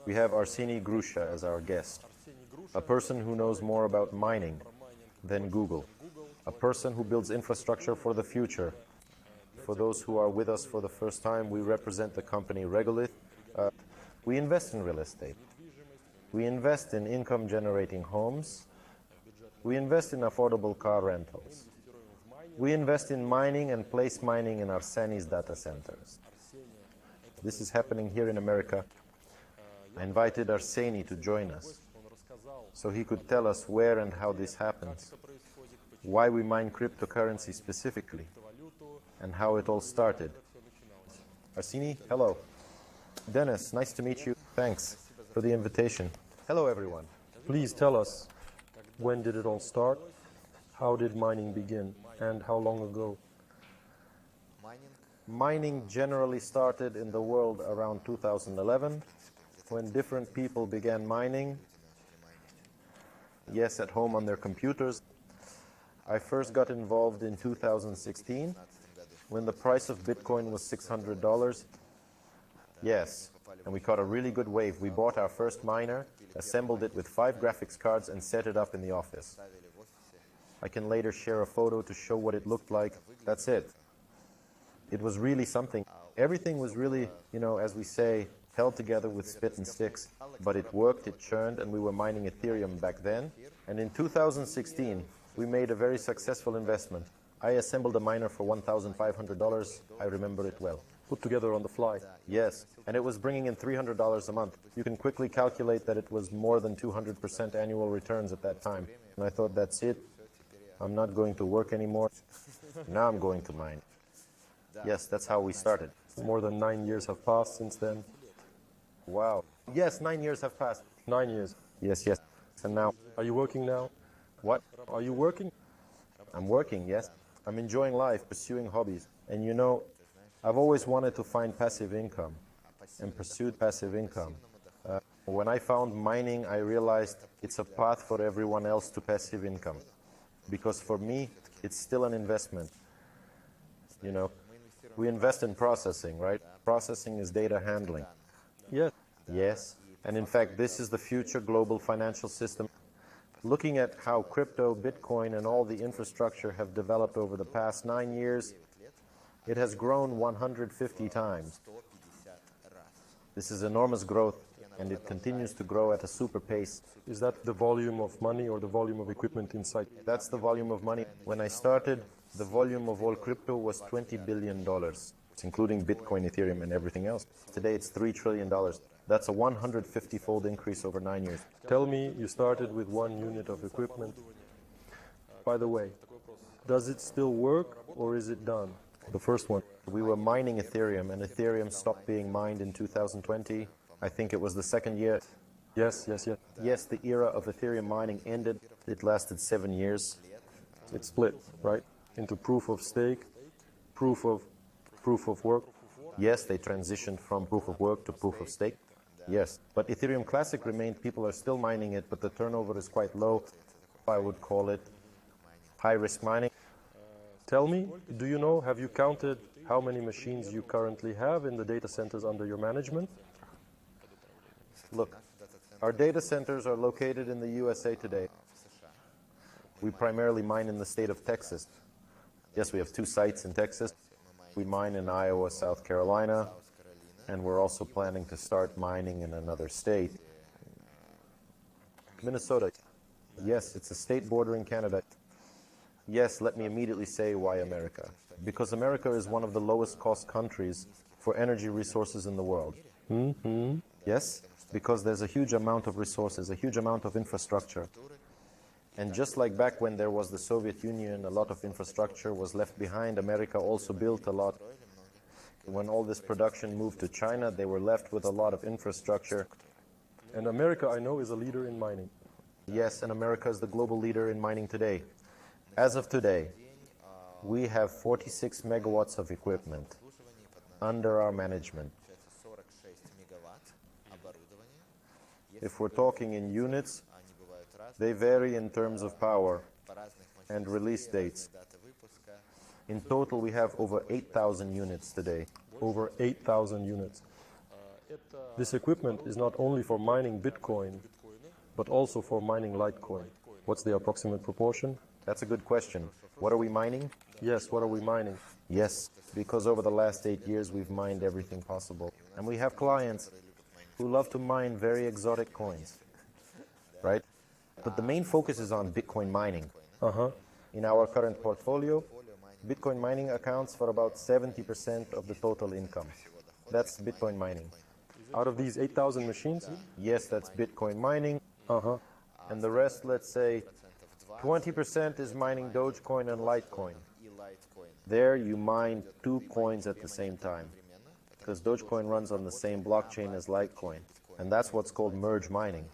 We have Arseniy Grusha as our guest, a person who knows more about mining than Google, a person who builds infrastructure for the future. For those who are with us for the first time, we represent the company Regolith. We invest in real estate. We invest in income-generating homes. We invest in affordable car rentals. We invest in mining and place mining in Arseniy's data centers. This is happening here in America. I invited Arseniy to join us so he could tell us where and how this happens, why we mine cryptocurrency specifically, and how it all started. Arseniy, hello. Dennis, nice to meet you. Thanks for the invitation. Hello, everyone. Please tell us, when did it all start? How did mining begin? And how long ago? Mining generally started in the world around 2011, when different people began mining. Yes, at home on their computers. I first got involved in 2016, when the price of Bitcoin was $600. Yes, and we caught a really good wave. We bought our first miner, assembled it with 5 graphics cards, and set it up in the office. I can later share a photo to show what it looked like. That's it. It was really something. Everything was really, as we say, held together with spit and sticks. But it worked, it churned, and we were mining Ethereum back then. And in 2016, we made a very successful investment. I assembled a miner for $1,500. I remember it well. Put together on the fly. Yes, and it was bringing in $300 a month. You can quickly calculate that it was more than 200% annual returns at that time. And I thought, that's it. I'm not going to work anymore. Now I'm going to mine. Yes, that's how we started. More than 9 years have passed since then. Wow. Yes, 9 years have passed. 9 years. Yes. And now? Are you working now? What? Are you working? I'm working, yes. I'm enjoying life, pursuing hobbies. And I've always wanted to find passive income and pursued passive income. When I found mining, I realized it's a path for everyone else to passive income. Because for me, it's still an investment. We invest in processing, right? Processing is data handling. Yes. Yes. And in fact, this is the future global financial system. Looking at how crypto, Bitcoin, and all the infrastructure have developed over the past 9 years, it has grown 150 times. This is enormous growth, and it continues to grow at a super pace. Is that the volume of money or the volume of equipment inside? That's the volume of money. When I started, the volume of all crypto was $20 billion, including Bitcoin, Ethereum, and everything else. Today, it's $3 trillion. That's a 150-fold increase over 9 years. Tell me, you started with 1 unit of equipment. By the way, does it still work or is it done? The first one. We were mining Ethereum, and Ethereum stopped being mined in 2020. I think it was the second year. Yes. Yes, the era of Ethereum mining ended. It lasted 7 years. It split, right? Into proof of stake, proof of work. Yes, they transitioned from proof of work to proof of stake. Yes, but Ethereum Classic remained. People are still mining it, but the turnover is quite low. I would call it high-risk mining. Tell me, have you counted how many machines you currently have in the data centers under your management? Look, our data centers are located in the USA today. We primarily mine in the state of Texas. Yes, we have 2 sites in Texas. We mine in Iowa, South Carolina, and we're also planning to start mining in another state. Minnesota. Yes, it's a state bordering Canada. Yes, let me immediately say why America. Because America is one of the lowest cost countries for energy resources in the world. Yes, because there's a huge amount of resources, a huge amount of infrastructure. And just like back when there was the Soviet Union, a lot of infrastructure was left behind. America also built a lot. When all this production moved to China, they were left with a lot of infrastructure. And America, I know, is a leader in mining. Yes, and America is the global leader in mining today. As of today, we have 46 megawatts of equipment under our management. If we're talking in units, they vary in terms of power and release dates. In total, we have over 8,000 units today. Over 8,000 units. This equipment is not only for mining Bitcoin, but also for mining Litecoin. What's the approximate proportion? That's a good question. What are we mining? Yes, what are we mining? Yes, because over the last 8 years we've mined everything possible. And we have clients who love to mine very exotic coins, right? But the main focus is on Bitcoin mining. In our current portfolio, Bitcoin mining accounts for about 70% of the total income. That's Bitcoin mining. Out of these 8,000 machines? Yes, that's Bitcoin mining. And the rest, let's say, 20% is mining Dogecoin and Litecoin. There you mine two coins at the same time, because Dogecoin runs on the same blockchain as Litecoin, and that's what's called merge mining.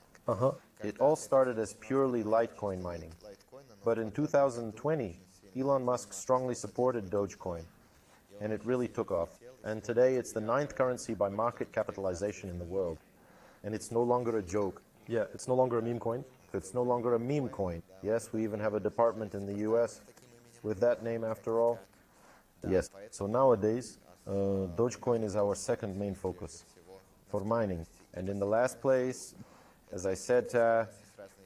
It all started as purely Litecoin mining, but in 2020, Elon Musk strongly supported Dogecoin, and it really took off. And today it's the 9th currency by market capitalization in the world, and it's no longer a joke. Yeah, it's no longer a meme coin. It's no longer a meme coin. Yes, we even have a department in the US with that name after all. Yes, so nowadays, Dogecoin is our second main focus for mining. And in the last place, as I said,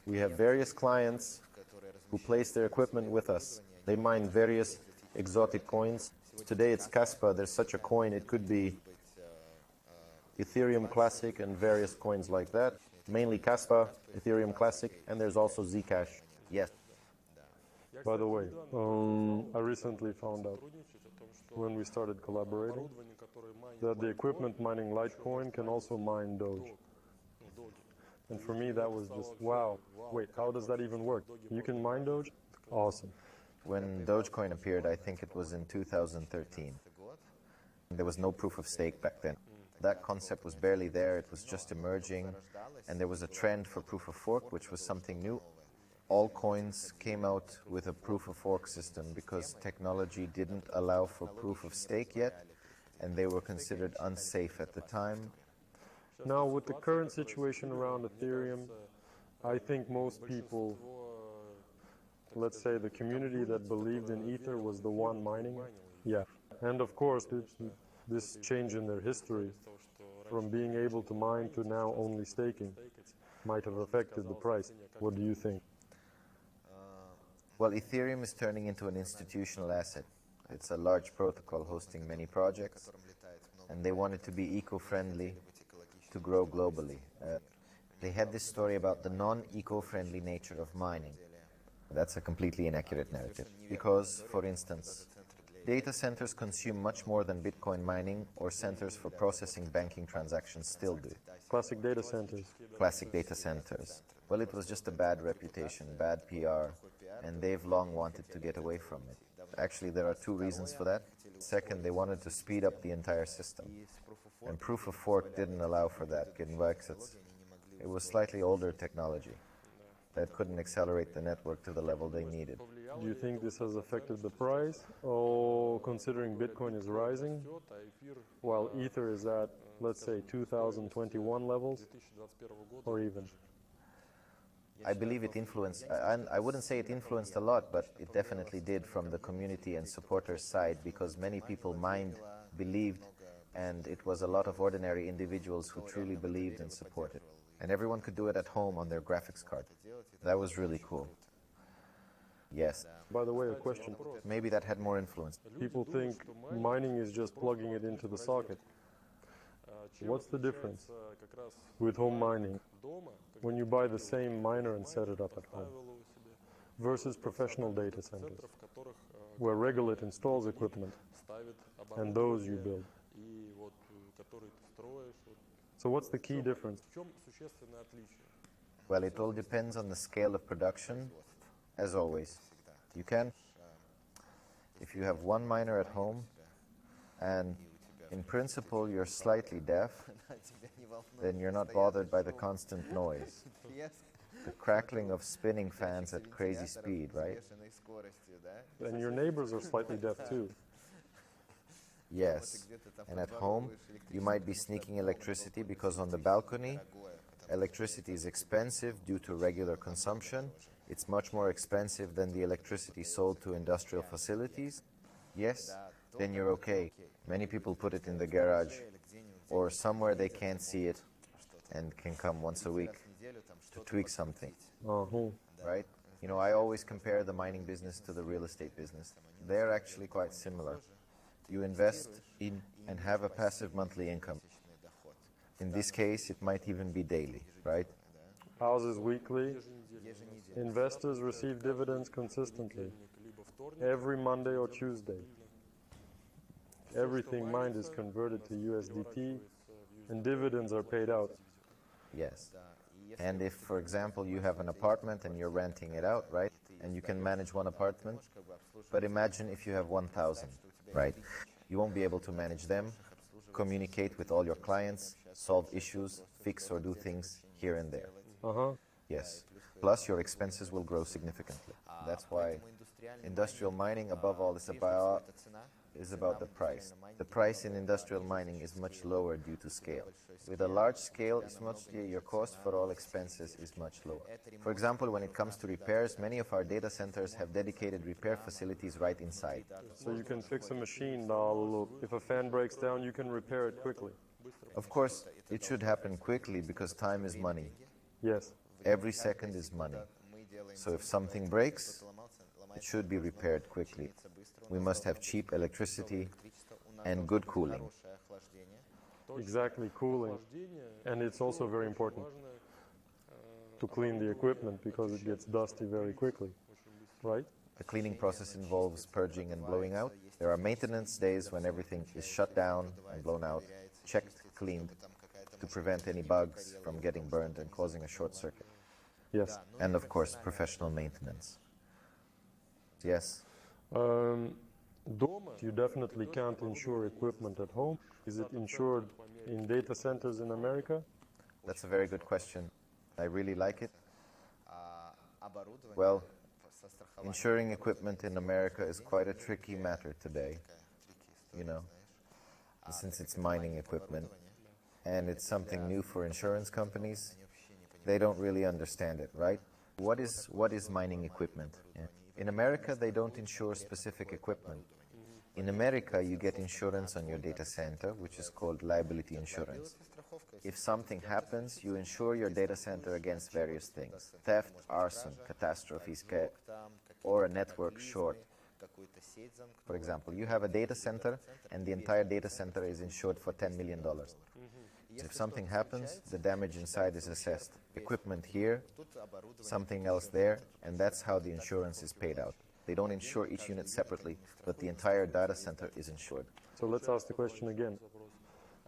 we have various clients who place their equipment with us. They mine various exotic coins. Today it's Kaspa. There's such a coin. It could be Ethereum Classic and various coins like that. Mainly Kaspa, Ethereum Classic, and there's also Zcash. Yes. By the way, I recently found out when we started collaborating that the equipment mining Litecoin can also mine Doge. And for me that was just, wow, wait, how does that even work? You can mine Doge? Awesome. When Dogecoin appeared, I think it was in 2013. There was no proof of stake back then. That concept was barely there, it was just emerging, and there was a trend for proof of work, which was something new. All coins came out with a proof of work system because technology didn't allow for proof of stake yet, and they were considered unsafe at the time. Now, with the current situation around Ethereum, I think most people, let's say the community that believed in Ether was the one mining. Yeah, and of course, this change in their history from being able to mine to now only staking might have affected the price. What do you think? Well, Ethereum is turning into an institutional asset. It's a large protocol hosting many projects, and they want it to be eco-friendly to grow globally. They had this story about the non-eco-friendly nature of mining. That's a completely inaccurate narrative, because, for instance, data centers consume much more than Bitcoin mining or centers for processing banking transactions still do. Classic data centers. Classic data centers. Well, it was just a bad reputation, bad PR, and they've long wanted to get away from it. Actually, there are two reasons for that. Second, they wanted to speed up the entire system, and proof of work didn't allow for that. It was slightly older technology that couldn't accelerate the network to the level they needed. Do you think this has affected the price? Oh, considering Bitcoin is rising, while Ether is at, let's say, 2021 levels, or even? I believe it influenced, and I wouldn't say it influenced a lot, but it definitely did from the community and supporters' side, because many people believed, and it was a lot of ordinary individuals who truly believed and supported. And everyone could do it at home on their graphics card. That was really cool. Yes. By the way, a question. Maybe that had more influence. People think mining is just plugging it into the socket. What's the difference with home mining when you buy the same miner and set it up at home versus professional data centers where Regulate installs equipment and those you build? So what's the key difference? Well, it all depends on the scale of production, as always. You can, if you have one miner at home, and in principle you're slightly deaf, then you're not bothered by the constant noise. The crackling of spinning fans at crazy speed, right? And your neighbors are slightly deaf too. Yes, and at home you might be sneaking electricity because on the balcony electricity is expensive due to regular consumption. It's much more expensive than the electricity sold to industrial facilities. Yes, then you're okay. Many people put it in the garage or somewhere they can't see it and can come once a week to tweak something, right? You know, I always compare the mining business to the real estate business. They're actually quite similar. You invest in and have a passive monthly income. In this case, it might even be daily, right? Houses weekly. Investors receive dividends consistently, every Monday or Tuesday. Everything mined is converted to USDT, and dividends are paid out. Yes. And if, for example, you have an apartment and you're renting it out, right? And you can manage one apartment, but imagine if you have 1,000, right? You won't be able to manage them, communicate with all your clients, solve issues, fix or do things here and there. Yes. Plus, your expenses will grow significantly. That's why industrial mining, above all, is about the price. The price in industrial mining is much lower due to scale. With a large scale, your cost for all expenses is much lower. For example, when it comes to repairs, many of our data centers have dedicated repair facilities right inside. So you can fix a machine. If a fan breaks down, you can repair it quickly. Of course, it should happen quickly because time is money. Yes. Every second is money. So if something breaks, it should be repaired quickly. We must have cheap electricity and good cooling. Exactly, cooling. And it's also very important to clean the equipment because it gets dusty very quickly, right? The cleaning process involves purging and blowing out. There are maintenance days when everything is shut down and blown out, checked, cleaned, to prevent any bugs from getting burned and causing a short circuit. Yes. And of course, professional maintenance. Yes. You definitely can't insure equipment at home. Is it insured in data centers in America? That's a very good question. I really like it. Well, insuring equipment in America is quite a tricky matter today, you know, since it's mining equipment and it's something new for insurance companies. They don't really understand it, right? What is mining equipment? In America, they don't insure specific equipment. In America, you get insurance on your data center, which is called liability insurance. If something happens, you insure your data center against various things: theft, arson, catastrophes, or a network short. For example, you have a data center and the entire data center is insured for $10 million. If something happens, the damage inside is assessed. Equipment here, something else there, and that's how the insurance is paid out. They don't insure each unit separately, but the entire data center is insured. So let's ask the question again.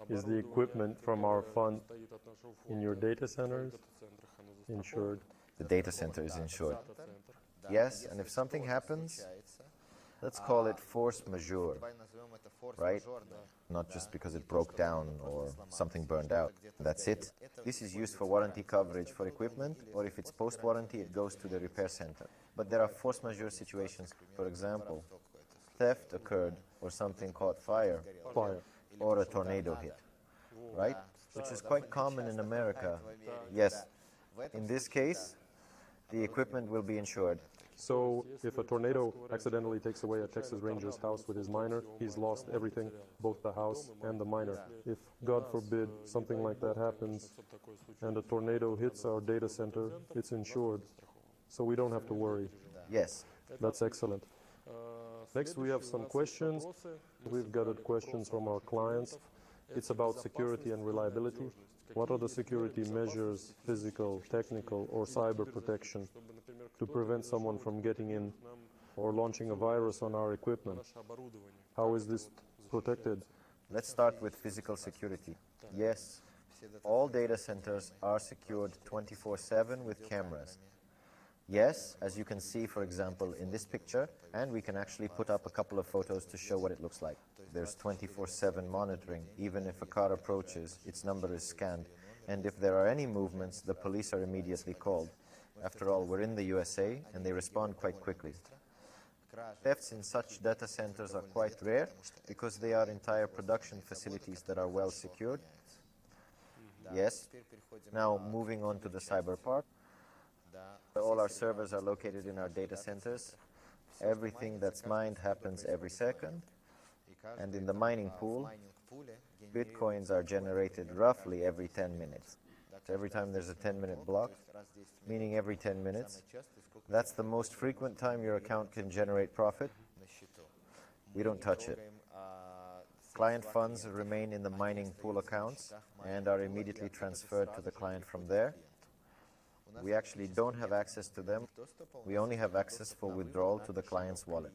Is the equipment from our fund in your data centers insured? The data center is insured. Yes, and if something happens, let's call it force majeure, right? Not just because it broke down or something burned out. That's it. This is used for warranty coverage for equipment, or if it's post-warranty, it goes to the repair center. But there are force majeure situations. For example, theft occurred or something caught fire, or a tornado hit, right? Which is quite common in America. Yes. In this case, the equipment will be insured. So if a tornado accidentally takes away a Texas Ranger's house with his miner, he's lost everything, both the house and the miner. If, God forbid, something like that happens and a tornado hits our data center, it's insured. So we don't have to worry. Yes. That's excellent. Next, we have some questions. We've gathered questions from our clients. It's about security and reliability. What are the security measures, physical, technical, or cyber protection, to prevent someone from getting in or launching a virus on our equipment? How is this protected? Let's start with physical security. Yes, all data centers are secured 24/7 with cameras. Yes, as you can see, for example, in this picture, and we can actually put up a couple of photos to show what it looks like. There's 24/7 monitoring. Even if a car approaches, its number is scanned, and if there are any movements, the police are immediately called. After all, we're in the USA, and they respond quite quickly. Thefts in such data centers are quite rare because they are entire production facilities that are well secured. Yes. Now, moving on to the cyber part. All our servers are located in our data centers. Everything that's mined happens every second. And in the mining pool, Bitcoins are generated roughly every 10 minutes. So every time there's a 10-minute block, meaning every 10 minutes, that's the most frequent time your account can generate profit. We don't touch it. Client funds remain in the mining pool accounts and are immediately transferred to the client from there. We actually don't have access to them. We only have access for withdrawal to the client's wallet.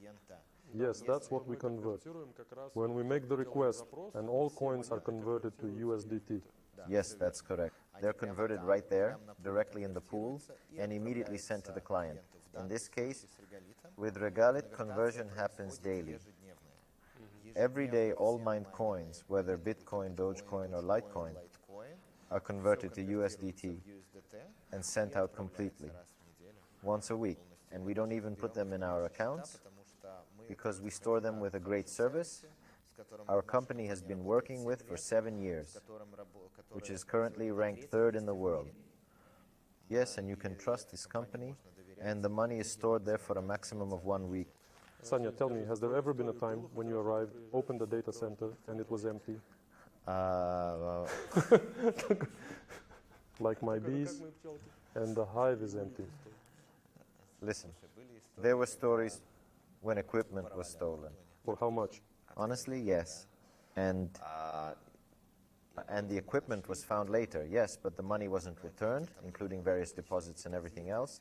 Yes, that's what we convert. When we make the request, and all coins are converted to USDT. Yes, that's correct. They're converted right there, directly in the pool, and immediately sent to the client. In this case, with Regalit, conversion happens daily. Every day, all mined coins, whether Bitcoin, Dogecoin, or Litecoin, are converted to USDT and sent out completely, once a week. And we don't even put them in our accounts, because we store them with a great service our company has been working with for 7 years, which is currently ranked 3rd in the world. Yes, and you can trust this company, and the money is stored there for a maximum of 1 week. Sanya, tell me, has there ever been a time when you arrived, opened the data center, and it was empty? Well, Like my bees, and the hive is empty. listen, there were stories when equipment was stolen. For how much? Honestly, yes. And the equipment was found later, yes, but the money wasn't returned, including various deposits and everything else.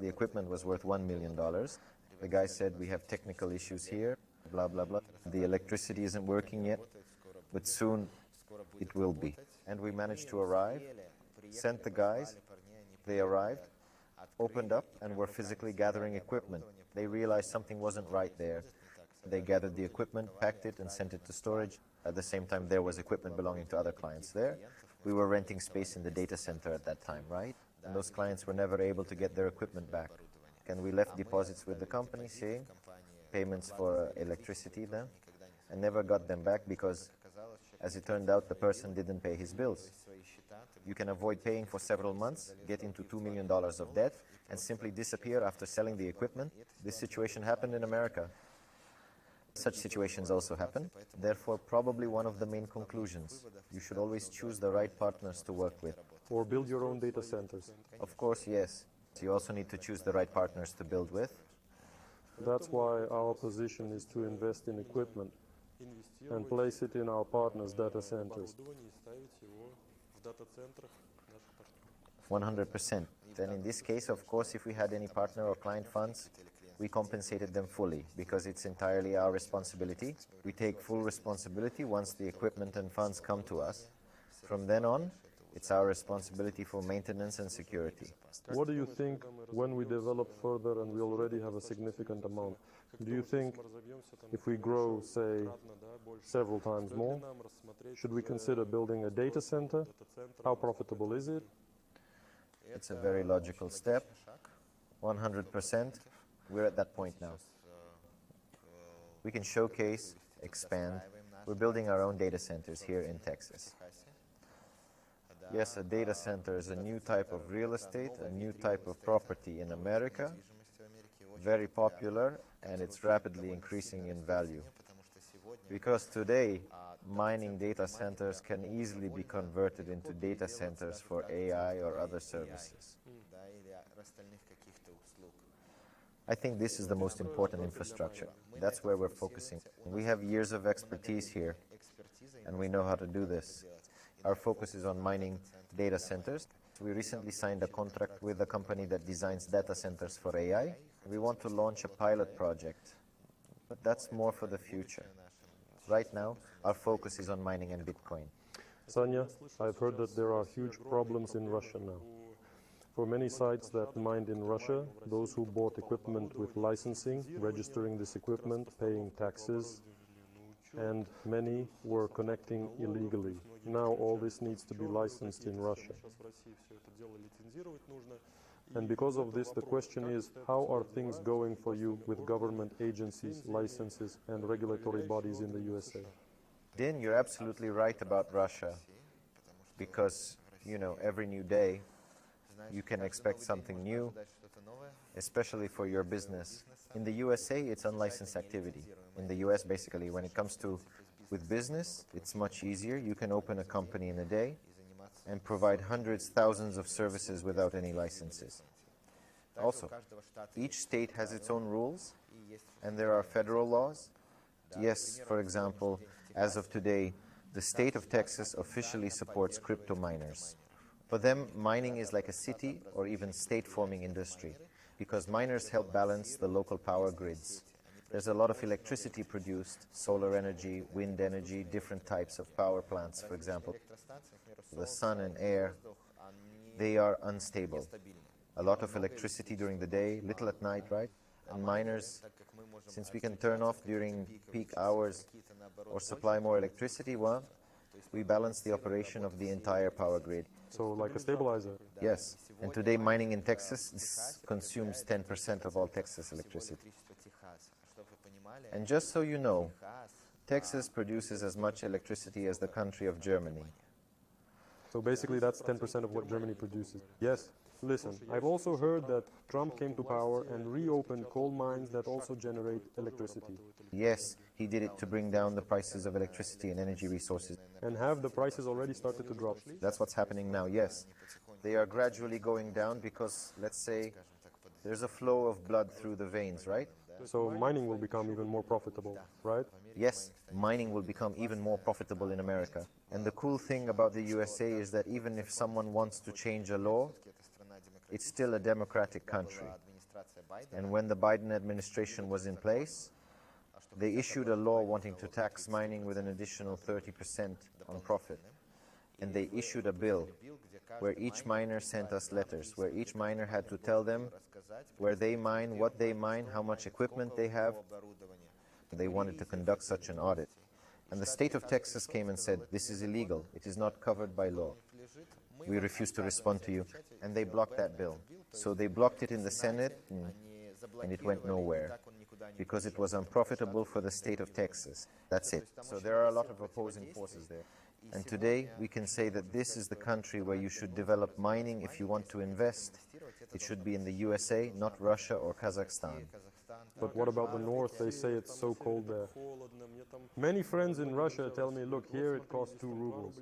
The equipment was worth $1 million. The guy said, we have technical issues here, blah, blah, blah. The electricity isn't working yet, but soon it will be. And we managed to arrive, sent the guys, they arrived, opened up, and were physically gathering equipment. They realized something wasn't right there. They gathered the equipment, packed it, and sent it to storage. At the same time, there was equipment belonging to other clients there. We were renting space in the data center at that time, right? And those clients were never able to get their equipment back. And we left deposits with the company, saying payments for electricity then, and never got them back because, as it turned out, the person didn't pay his bills. You can avoid paying for several months, get into $2 million of debt, and simply disappear after selling the equipment. This situation happened in America. Such situations also happen. Therefore, probably one of the main conclusions, you should always choose the right partners to work with. Or build your own data centers. Of course, yes. You also need to choose the right partners to build with. That's why our position is to invest in equipment and place it in our partners' data centers. 100%. And in this case, of course, if we had any partner or client funds, we compensated them fully because it's entirely our responsibility. We take full responsibility once the equipment and funds come to us. From then on, it's our responsibility for maintenance and security. What do you think when we develop further and we already have a significant amount? Do you think if we grow, say, several times more, should we consider building a data center? How profitable is it? It's a very logical step. 100%. We're at that point now. We can showcase, expand. We're building our own data centers here in Texas. Yes, a data center is a new type of real estate, a new type of property in America, very popular, and it's rapidly increasing in value. Because today, mining data centers can easily be converted into data centers for AI or other services. I think this is the most important infrastructure. That's where we're focusing. We have years of expertise here, and we know how to do this. Our focus is on mining data centers. We recently signed a contract with a company that designs data centers for AI. We want to launch a pilot project, but that's more for the future. Right now, our focus is on mining and Bitcoin. Sanya, I've heard that there are huge problems in Russia now. For many sites that mined in Russia, those who bought equipment with licensing, registering this equipment, paying taxes, and many were connecting illegally. Now all this needs to be licensed in Russia. And because of this, the question is, how are things going for you with government agencies, licenses, and regulatory bodies in the USA? Din, you're absolutely right about Russia, because, every new day, you can expect something new, especially for your business. In the USA, it's unlicensed activity. In the US, basically, when it comes to With business, it's much easier. You can open a company in a day and provide hundreds, thousands of services without any licenses. Also, each state has its own rules, and there are federal laws. Yes, for example, as of today, the state of Texas officially supports crypto miners. For them, mining is like a city or even state-forming industry, because miners help balance the local power grids. There's a lot of electricity produced, solar energy, wind energy, different types of power plants, for example. The sun and air, they are unstable. A lot of electricity during the day, little at night, right? And miners, since we can turn off during peak hours or supply more electricity, well, we balance the operation of the entire power grid. So like a stabilizer. Yes, and today mining in Texas consumes 10% of all Texas electricity. And just so you know, Texas produces as much electricity as the country of Germany. So basically that's 10% of what Germany produces. Yes. Listen, I've also heard that Trump came to power and reopened coal mines that also generate electricity. Yes, he did it to bring down the prices of electricity and energy resources. And have the prices already started to drop? That's what's happening now, yes. They are gradually going down because, let's say, there's a flow of blood through the veins, right? So mining will become even more profitable, right? Yes, mining will become even more profitable in America. And the cool thing about the USA is that even if someone wants to change a law, it's still a democratic country. And when the Biden administration was in place, they issued a law wanting to tax mining with an additional 30% on profit. And they issued a bill where each miner sent us letters, where each miner had to tell them where they mine, what they mine, how much equipment they have. They wanted to conduct such an audit. And the state of Texas came and said, this is illegal. It is not covered by law. We refuse to respond to you. And they blocked that bill. So they blocked it in the Senate, and it went nowhere, because it was unprofitable for the state of Texas. That's it. So there are a lot of opposing forces there. And today we can say that this is the country where you should develop mining if you want to invest. It should be in the USA, not Russia or Kazakhstan. But what about the north? They say it's so cold there. Many friends in Russia tell me, look, here it costs 2 rubles.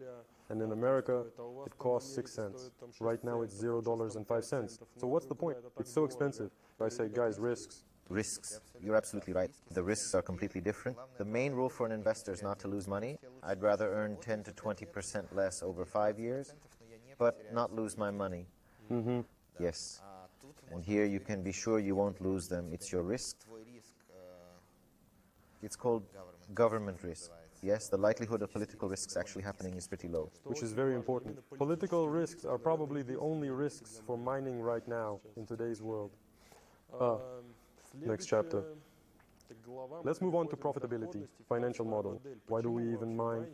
And in America, it costs 6 cents. Right now it's $0.05. So what's the point? It's so expensive. I say, guys, risks. Risks. You're absolutely right. The risks are completely different. The main rule for an investor is not to lose money. I'd rather earn 10 to 20% less over 5 years, but not lose my money. Mm-hmm. Yes. And here you can be sure you won't lose them. It's your risk. It's called government risk. Yes, the likelihood of political risks actually happening is pretty low. Which is very important. Political risks are probably the only risks for mining right now in today's world. Next chapter. Let's move on to profitability, financial model. Why do we even mine?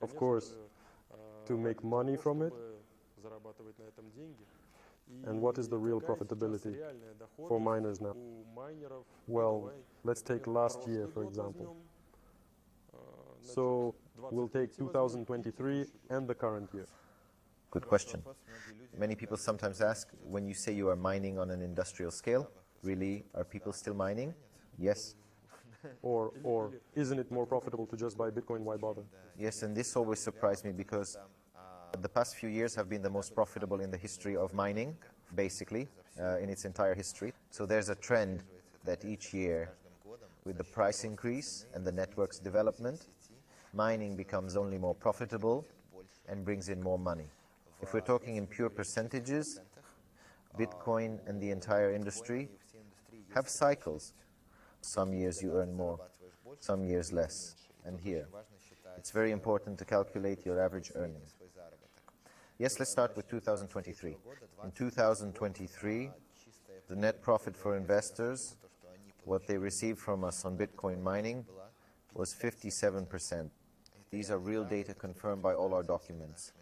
Of course, to make money from it. And what is the real profitability for miners now? Well, let's take last year, for example. So we'll take 2023 and the current year. Good question. Many people sometimes ask, when you say you are mining on an industrial scale, really, are people still mining? Yes. Or isn't it more profitable to just buy Bitcoin? Why bother? Yes, and this always surprised me because the past few years have been the most profitable in the history of mining, basically, in its entire history. So there's a trend that each year, with the price increase and the network's development, mining becomes only more profitable and brings in more money. If we're talking in pure percentages, Bitcoin and the entire industry have cycles. Some years you earn more, some years less. And here, it's very important to calculate your average earnings. Yes, let's start with 2023. In 2023, the net profit for investors, what they received from us on Bitcoin mining, was 57%. These are real data confirmed by all our documents.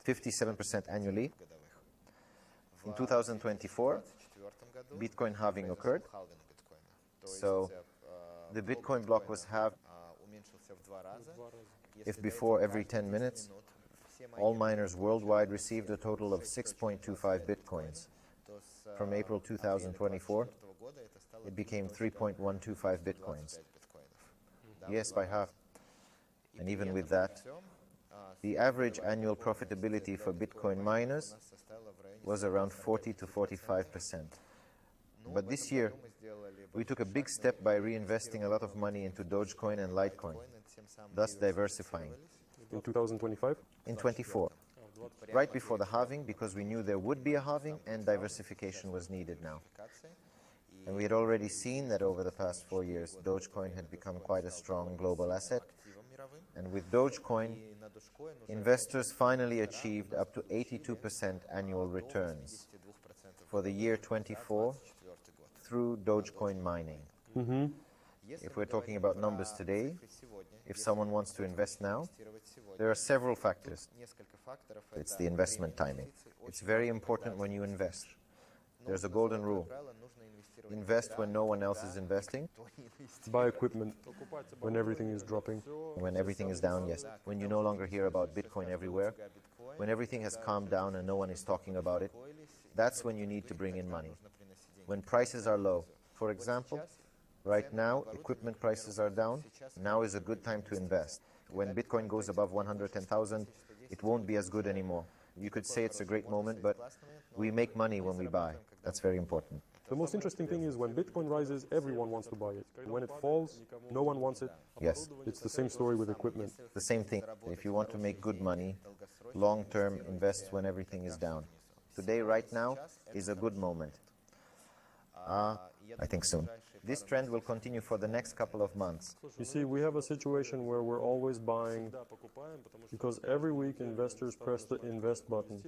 57% annually. In 2024, Bitcoin halving occurred. So the Bitcoin block was halved. If before every 10 minutes, all miners worldwide received a total of 6.25 Bitcoins. From April 2024, it became 3.125 Bitcoins. Yes, by half. And even with that, the average annual profitability for Bitcoin miners was around 40 to 45%. But this year, we took a big step by reinvesting a lot of money into Dogecoin and Litecoin, thus diversifying. In 2025? In 24, right before the halving, because we knew there would be a halving and diversification was needed now. And we had already seen that over the past 4 years, Dogecoin had become quite a strong global asset. And with Dogecoin, investors finally achieved up to 82% annual returns for the year 24 through Dogecoin mining. If we're talking about numbers today, if someone wants to invest now, there are several factors. It's the investment timing. It's very important when you invest. There's a golden rule. Invest when no one else is investing. Buy equipment when everything is dropping. When everything is down, yes. When you no longer hear about Bitcoin everywhere. When everything has calmed down and no one is talking about it. That's when you need to bring in money. When prices are low. For example, right now, equipment prices are down. Now is a good time to invest. When Bitcoin goes above 110,000, it won't be as good anymore. You could say it's a great moment, but we make money when we buy. That's very important. The most interesting thing is when Bitcoin rises, everyone wants to buy it. When it falls, no one wants it. Yes. It's the same story with equipment. The same thing. If you want to make good money, long-term, invest when everything is down. Today, right now, is a good moment. I think soon. This trend will continue for the next couple of months. You see, we have a situation where we're always buying because every week investors press the invest button.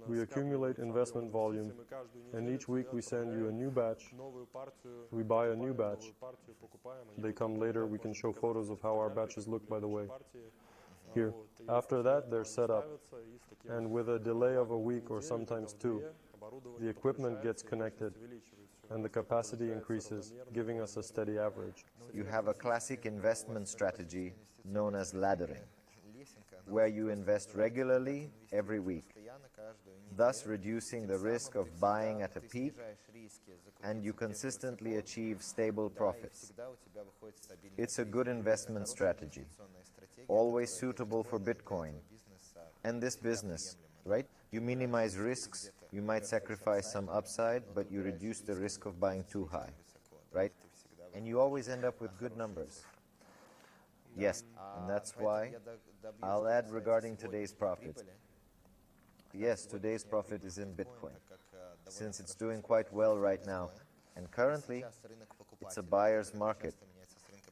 We accumulate investment volume, and each week we send you a new batch. We buy a new batch. They come later. We can show photos of how our batches look, by the way. Here. After that, they're set up. And with a delay of a week or sometimes 2, the equipment gets connected and the capacity increases, giving us a steady average. You have a classic investment strategy known as laddering, where you invest regularly every week, thus reducing the risk of buying at a peak, and you consistently achieve stable profits. It's a good investment strategy, always suitable for Bitcoin and this business, right? You minimize risks, you might sacrifice some upside, but you reduce the risk of buying too high, right? And you always end up with good numbers. Yes, and that's why I'll add regarding today's profits. Yes, today's profit is in Bitcoin, since it's doing quite well right now. And currently, it's a buyer's market,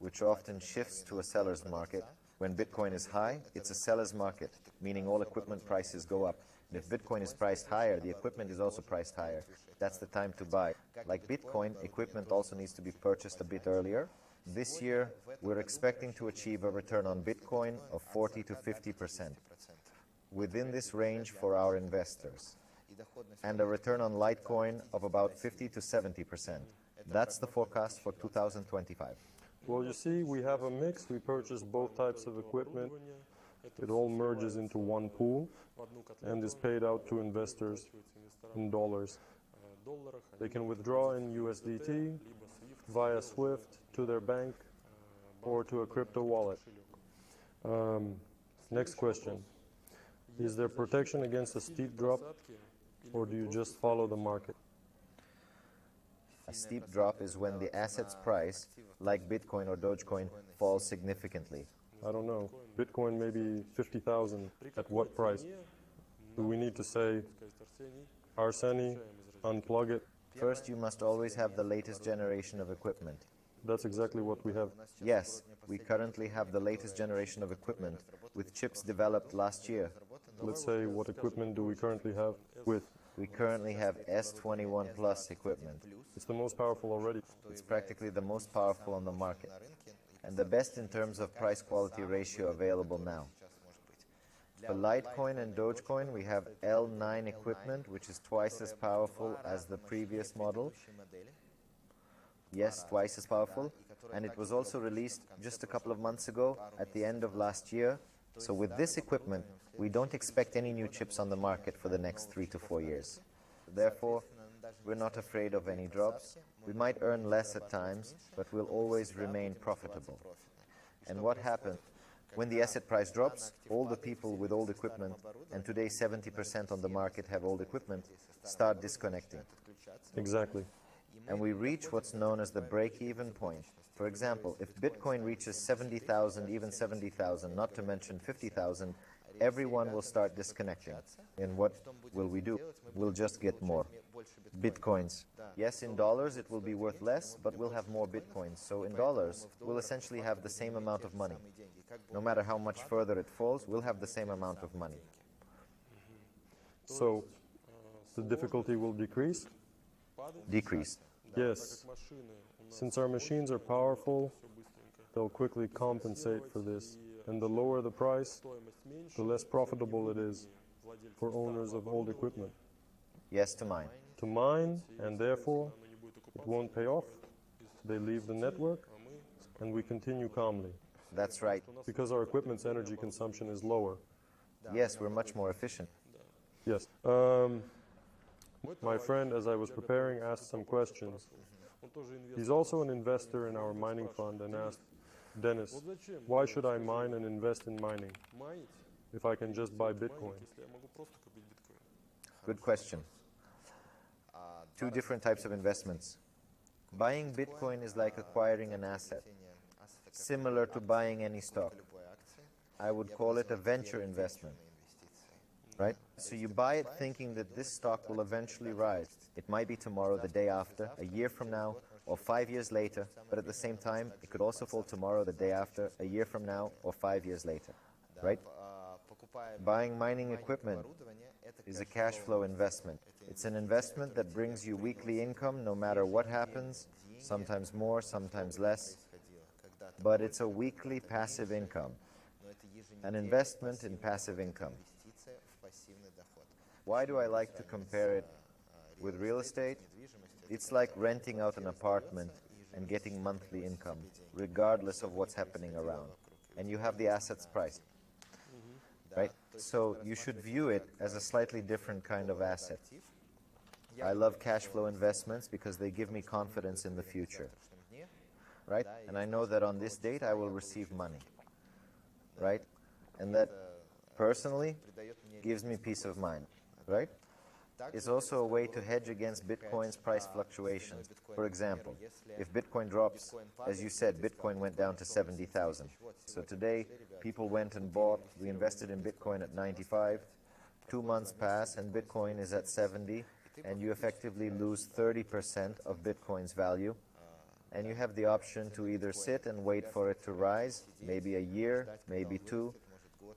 which often shifts to a seller's market. When Bitcoin is high, it's a seller's market, meaning all equipment prices go up. And if Bitcoin is priced higher, the equipment is also priced higher. That's the time to buy. Like Bitcoin, equipment also needs to be purchased a bit earlier. This year, we're expecting to achieve a return on Bitcoin of 40 to 50%, within this range for our investors, and a return on Litecoin of about 50 to 70%. That's the forecast for 2025. Well, you see, we have a mix. We purchase both types of equipment. It all merges into one pool and is paid out to investors in dollars. They can withdraw in USDT via SWIFT to their bank or to a crypto wallet. Next question. Is there protection against a steep drop, or do you just follow the market? A steep drop is when the asset's price, like Bitcoin or Dogecoin, falls significantly. I don't know. Bitcoin maybe 50,000. At what price? Do we need to say, Arseniy, unplug it? First, you must always have the latest generation of equipment. That's exactly what we have. Yes, we currently have the latest generation of equipment with chips developed last year. Let's say, what equipment do we currently have with? We currently have S21 Plus equipment. It's the most powerful already. It's practically the most powerful on the market, and the best in terms of price-quality ratio available now. For Litecoin and Dogecoin, we have L9 equipment, which is twice as powerful as the previous model. Yes, twice as powerful. And it was also released just a couple of months ago, at the end of last year. So with this equipment, we don't expect any new chips on the market for the next 3 to 4 years. Therefore, we're not afraid of any drops. We might earn less at times, but we'll always remain profitable. And what happened? When the asset price drops, all the people with old equipment, and today 70% on the market have old equipment, start disconnecting. Exactly. And we reach what's known as the break-even point. For example, if Bitcoin reaches 70,000, even 70,000, not to mention 50,000, everyone will start disconnecting. And what will we do? We'll just get more Bitcoins. Yes, in dollars it will be worth less, but we'll have more Bitcoins. So in dollars, we'll essentially have the same amount of money. No matter how much further it falls, we'll have the same amount of money. So the difficulty will decrease? Decrease. Yes. Since our machines are powerful, they'll quickly compensate for this. And the lower the price, the less profitable it is for owners of old equipment Yes, to mine. to mine, and therefore it won't pay off. They leave the network, and we continue calmly That's right. because our equipment's energy consumption is lower. Yes, we're much more efficient. Yes. My friend, as I was preparing, asked some questions. He's also an investor in our mining fund and asked, Dennis, why should I mine and invest in mining if I can just buy Bitcoin? Good question. Two different types of investments. Buying Bitcoin is like acquiring an asset, similar to buying any stock. I would call it a venture investment, right? So you buy it thinking that this stock will eventually rise. It might be tomorrow, the day after, a year from now, or 5 years later, but at the same time, it could also fall tomorrow, the day after, a year from now, or 5 years later, right? Buying mining equipment is a cash flow investment. It's an investment that brings you weekly income no matter what happens, sometimes more, sometimes less, but it's a weekly passive income, an investment in passive income. Why do I like to compare it with real estate? It's like renting out an apartment and getting monthly income, regardless of what's happening around. And you have the assets priced, right? So you should view it as a slightly different kind of asset. I love cash flow investments because they give me confidence in the future, right? And I know that on this date I will receive money, right? And that personally gives me peace of mind, right? It's also a way to hedge against Bitcoin's price fluctuations. For example, if Bitcoin drops, as you said, Bitcoin went down to 70,000. So today, people went and bought, we invested in Bitcoin at 95. 2 months pass and Bitcoin is at 70, and you effectively lose 30% of Bitcoin's value. And you have the option to either sit and wait for it to rise, maybe a year, maybe 2,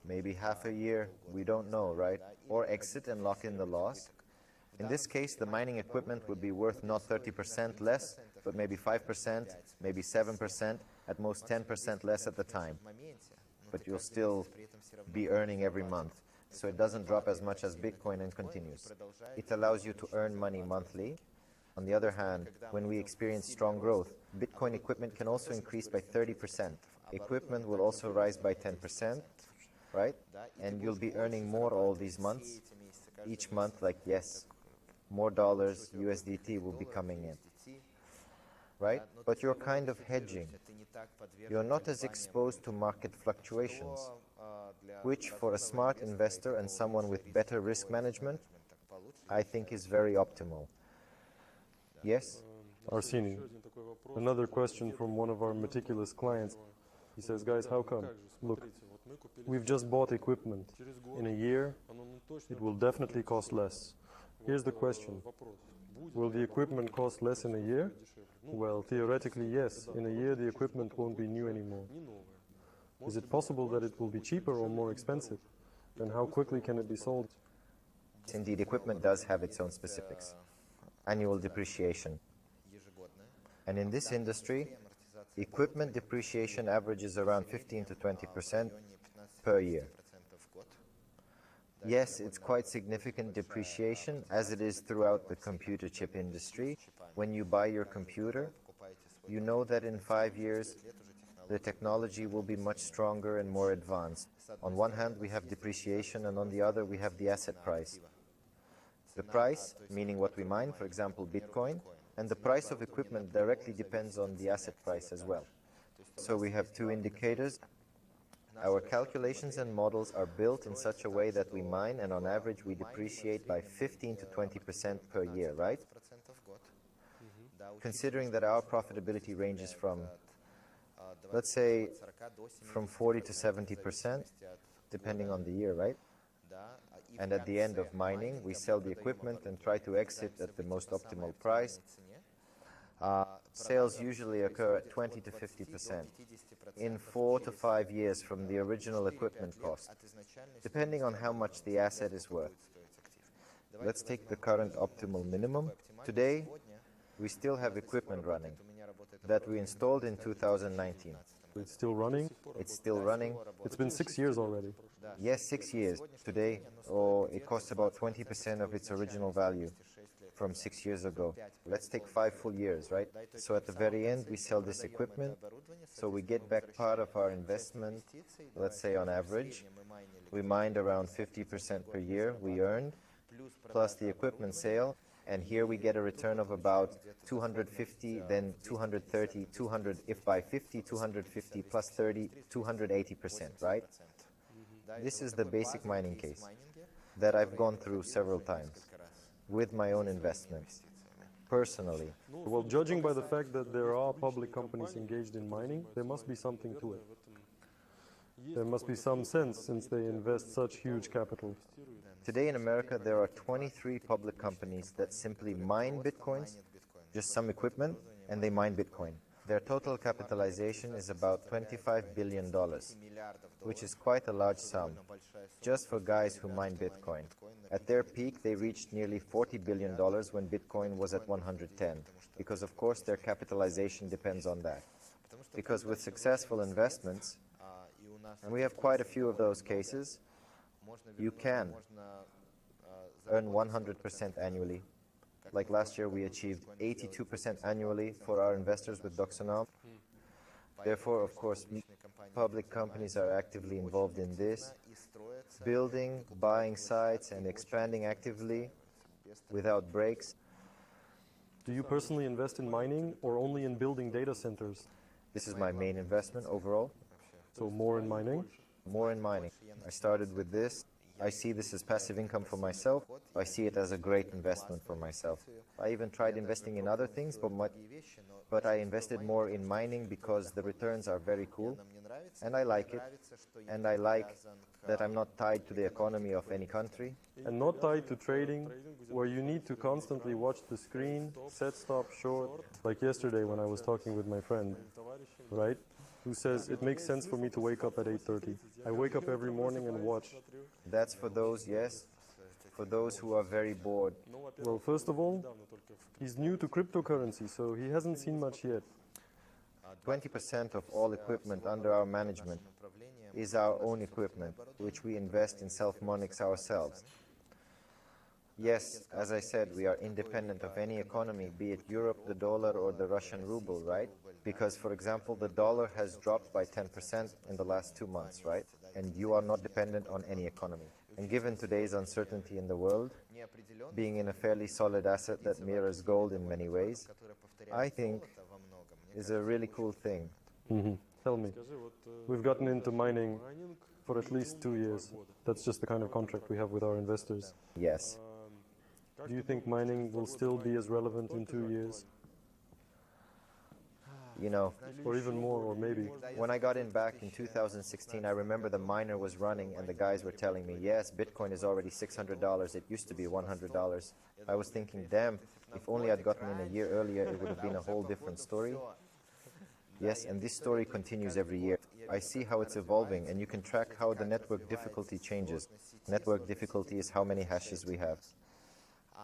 maybe half a year, we don't know, right? Or exit and lock in the loss. In this case, the mining equipment would be worth not 30% less, but maybe 5%, maybe 7%, at most 10% less at the time. But you'll still be earning every month. So it doesn't drop as much as Bitcoin and continues. It allows you to earn money monthly. On the other hand, when we experience strong growth, Bitcoin equipment can also increase by 30%. Equipment will also rise by 10%, right? And you'll be earning more all these months. Each month, like, yes, more dollars, USDT will be coming in, right? But you're kind of hedging. You're not as exposed to market fluctuations, which for a smart investor and someone with better risk management, I think is very optimal. Yes? Arseniy, another question from one of our meticulous clients. He says, guys, how come? Look, we've just bought equipment. In a year, it will definitely cost less. Here's the question. Will the equipment cost less in a year? Well, theoretically, yes. In a year, the equipment won't be new anymore. Is it possible that it will be cheaper or more expensive? And how quickly can it be sold? Indeed, equipment does have its own specifics. Annual depreciation. And in this industry, equipment depreciation averages around 15 to 20% per year. Yes, it's quite significant depreciation, as it is throughout the computer chip industry. When you buy your computer, you know that in 5 years, the technology will be much stronger and more advanced. On one hand, we have depreciation, and on the other, we have the asset price. The price, meaning what we mine, for example, Bitcoin, and the price of equipment directly depends on the asset price as well. So we have two indicators. Our calculations and models are built in such a way that we mine and on average we depreciate by 15 to 20% per year, right? Considering that our profitability ranges from, let's say, from 40 to 70%, depending on the year, right? And at the end of mining, we sell the equipment and try to exit at the most optimal price. Sales usually occur at 20 to 50% in 4 to 5 years from the original equipment cost, depending on how much the asset is worth. Let's take the current optimal minimum. Today, we still have equipment running that we installed in 2019. It's still running? It's still running. It's been 6 years already. Yes, 6 years. Today, or it costs about 20% of its original value from 6 years ago. Let's take 5 full years, right? So at the very end, we sell this equipment. So we get back part of our investment, let's say on average. We mined around 50% per year we earned, plus the equipment sale. And here we get a return of about 250, then 230, 200, if by 50, 250 plus 30, 280%, right? This is the basic mining case that I've gone through several times with my own investments, personally. Well, judging by the fact that there are public companies engaged in mining, there must be something to it. There must be some sense since they invest such huge capital. Today in America, there are 23 public companies that simply mine Bitcoins, just some equipment, and they mine Bitcoin. Their total capitalization is about $25 billion, which is quite a large sum, just for guys who mine Bitcoin. At their peak, they reached nearly $40 billion when Bitcoin was at 110, because of course their capitalization depends on that. Because with successful investments, and we have quite a few of those cases, you can earn 100% annually. Like last year, we achieved 82% annually for our investors with Doxonom. Therefore, of course, public companies are actively involved in this, building, buying sites, and expanding actively without breaks. Do you personally invest in mining or only in building data centers? This is my main investment overall. So more in mining? More in mining. I started with this. I see this as passive income for myself. I see it as a great investment for myself. I even tried investing in other things, but I invested more in mining because the returns are very cool, and I like it. And I like that I'm not tied to the economy of any country. And not tied to trading, where you need to constantly watch the screen, set, stop, short. Like yesterday when I was talking with my friend, right? Who says, it makes sense for me to wake up at 8:30. I wake up every morning and watch. That's for those, yes, for those who are very bored. Well, first of all, he's new to cryptocurrency, so he hasn't seen much yet. 20% of all equipment under our management is our own equipment, which we invest in self-monics ourselves. Yes, as I said, we are independent of any economy, be it Europe, the dollar, or the Russian ruble, right? Because, for example, the dollar has dropped by 10% in the last 2 months, right? And you are not dependent on any economy. And given today's uncertainty in the world, being in a fairly solid asset that mirrors gold in many ways, I think is a really cool thing. Tell me, we've gotten into mining for at least 2 years. That's just the kind of contract we have with our investors. Yes. Do you think mining will still be as relevant in 2 years? You know, Or even more, or maybe? when I got in back in 2016, I remember the miner was running and the guys were telling me, yes, Bitcoin is already $600. It used to be $100. I was thinking, damn, if only I'd gotten in a year earlier, it would have been a whole different story. Yes, and this story continues every year. I see how it's evolving, and you can track how the network difficulty changes. Network difficulty is how many hashes we have.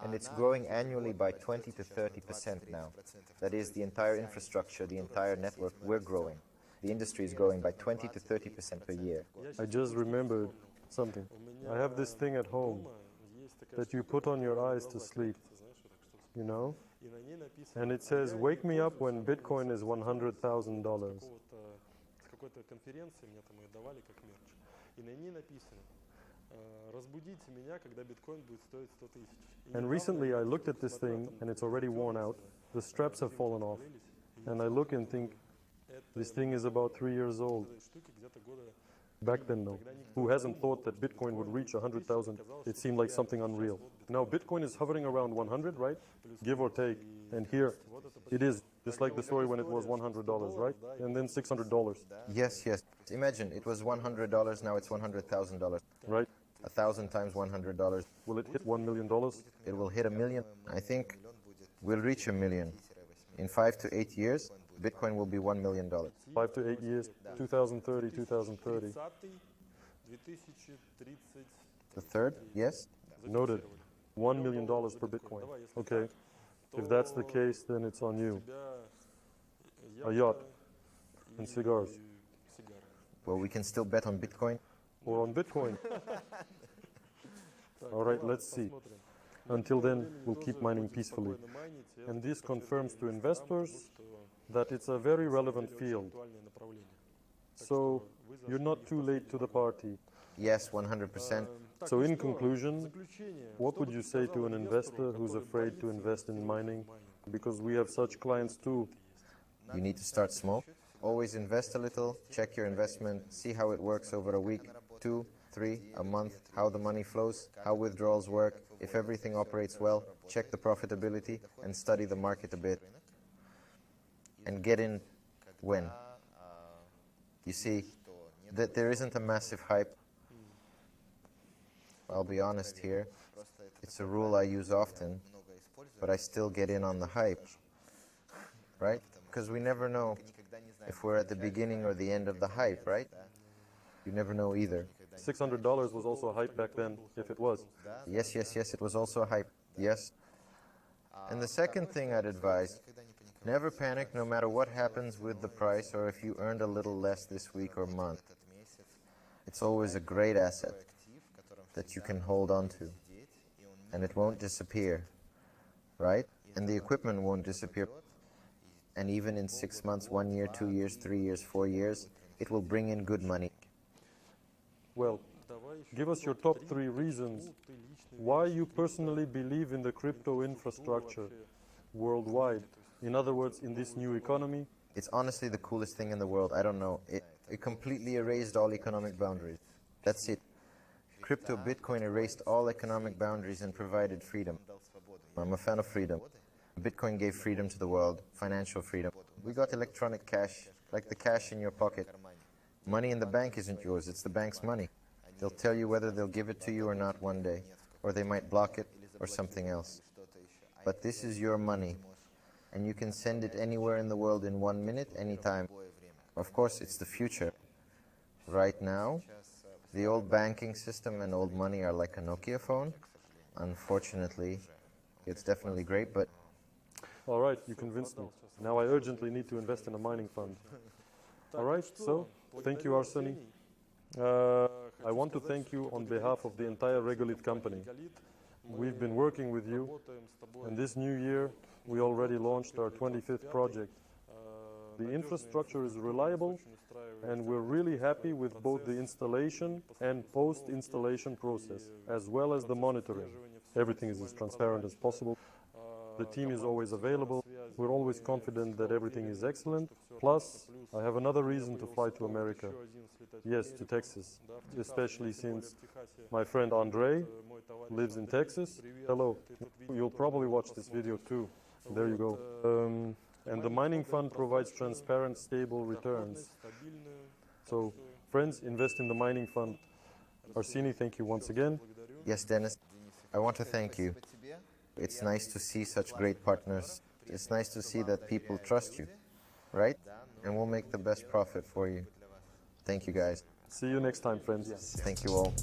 And it's growing annually by 20 to 30% now. That is, the entire infrastructure, the entire network, we're growing. The industry is growing by 20 to 30% per year. I just remembered something. I have this thing at home that you put on your eyes to sleep, you know? And it says, wake me up when Bitcoin is $100,000. And recently I looked at this thing and it's already worn out. The straps have fallen off. And I look and think, this thing is about 3 years old. Back then, no. Who hasn't thought that Bitcoin would reach 100,000? It seemed like something unreal. Now Bitcoin is hovering around 100, right? Give or take. And here it is, just like the story when it was $100, right? And then $600, Yes, yes. Imagine, it was $100, now it's $100,000. right? 1,000 times $100. Will it hit $1 million? It will hit 1 million. I think we'll reach 1 million. In 5 to 8 years, Bitcoin will be $1 million. 5 to 8 years, 2030, 2030. The third, yes? Noted. $1 million per Bitcoin. Okay. If that's the case, then it's on you. A yacht and cigars. Well, we can still bet on Bitcoin. Or on Bitcoin. All right, let's see. Until then, we'll keep mining peacefully. And this confirms to investors that it's a very relevant field. So you're not too late to the party. Yes, 100%. So in conclusion, what would you say to an investor who's afraid to invest in mining? Because we have such clients too. You need to start small. Always invest a little, check your investment, see how it works over a week, 2, 3, a month, how the money flows, how withdrawals work. If everything operates well, check the profitability and study the market a bit. And get in when. You see, that there isn't a massive hype. I'll be honest here. It's a rule I use often, but I still get in on the hype. Right? Because we never know if we're at the beginning or the end of the hype, right? You never know either. $600 was also a hype back then, if it was. Yes, yes, yes, it was also a hype. Yes. And the second thing I'd advise, never panic no matter what happens with the price or if you earned a little less this week or month. It's always a great asset that you can hold on to. And it won't disappear, right? And the equipment won't disappear. And even in 6 months, 1 year, 2 years, 3 years, 4 years, it will bring in good money. Well, give us your top 3 reasons why you personally believe in the crypto infrastructure worldwide. In other words, in this new economy. It's honestly the coolest thing in the world. I don't know. It completely erased all economic boundaries. That's it. Crypto Bitcoin erased all economic boundaries and provided freedom. I'm a fan of freedom. Bitcoin gave freedom to the world, financial freedom. We got electronic cash, like the cash in your pocket. Money in the bank isn't yours, it's the bank's money. They'll tell you whether they'll give it to you or not one day, or they might block it, or something else. But this is your money, and you can send it anywhere in the world in 1 minute, anytime. Of course, it's the future. Right now, the old banking system and old money are like a Nokia phone. Unfortunately, it's definitely great, but... All right, you convinced me. Now I urgently need to invest in a mining fund. All right, so thank you, Arseniy. I want to thank you on behalf of the entire Regolith company. We've been working with you, and this new year we already launched our 25th project. The infrastructure is reliable, and we're really happy with both the installation and post-installation process, as well as the monitoring. Everything is as transparent as possible. The team is always available. We're always confident that everything is excellent. Plus, I have another reason to fly to America. Yes, to Texas, especially since my friend Andre lives in Texas. Hello. You'll probably watch this video too. There you go. And the mining fund provides transparent, stable returns. So, friends, invest in the mining fund. Arseniy, thank you once again. Yes, Dennis, I want to thank you. It's nice to see such great partners. It's nice to see that people trust you, right? And we'll make the best profit for you. Thank you, guys. See you next time, friends. Thank you all.